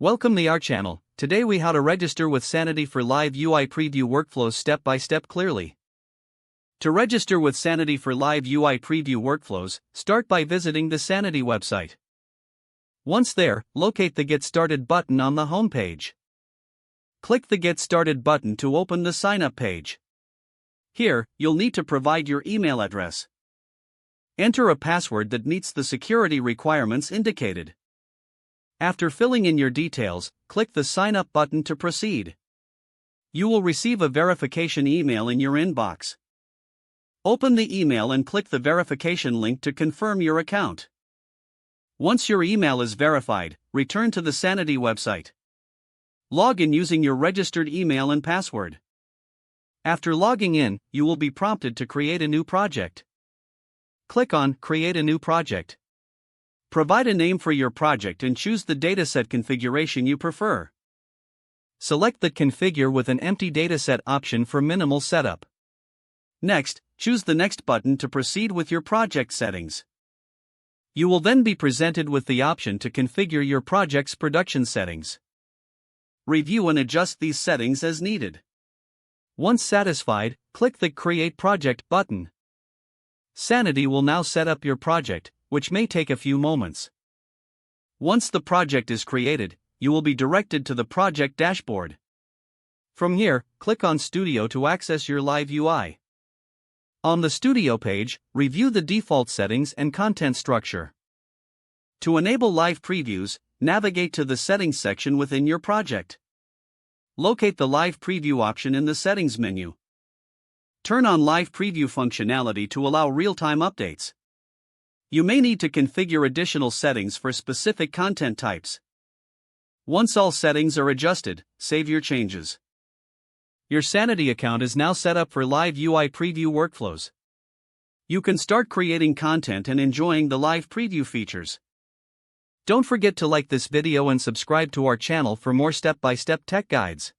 Welcome to our channel. Today we how to register with Sanity for live UI preview workflows step by step clearly. To register with Sanity for live UI preview workflows, start by visiting the Sanity website. Once there, locate the Get Started button on the home page. Click the Get Started button to open the sign up page. Here, you'll need to provide your email address. Enter a password that meets the security requirements indicated. After filling in your details, click the Sign Up button to proceed. You will receive a verification email in your inbox. Open the email and click the verification link to confirm your account. Once your email is verified, return to the Sanity website. Log in using your registered email and password. After logging in, you will be prompted to create a new project. Click on Create a New Project. Provide a name for your project and choose the dataset configuration you prefer. Select the Configure with an empty dataset option for minimal setup. Next, choose the Next button to proceed with your project settings. You will then be presented with the option to configure your project's production settings. Review and adjust these settings as needed. Once satisfied, click the Create Project button. Sanity will now set up your project, which may take a few moments. Once the project is created, you will be directed to the project dashboard. From here, click on Studio to access your live UI. On the Studio page, review the default settings and content structure. To enable live previews, navigate to the Settings section within your project. Locate the Live Preview option in the Settings menu. Turn on Live Preview functionality to allow real-time updates. You may need to configure additional settings for specific content types. Once all settings are adjusted, save your changes. Your Sanity account is now set up for live UI preview workflows. You can start creating content and enjoying the live preview features. Don't forget to like this video and subscribe to our channel for more step-by-step tech guides.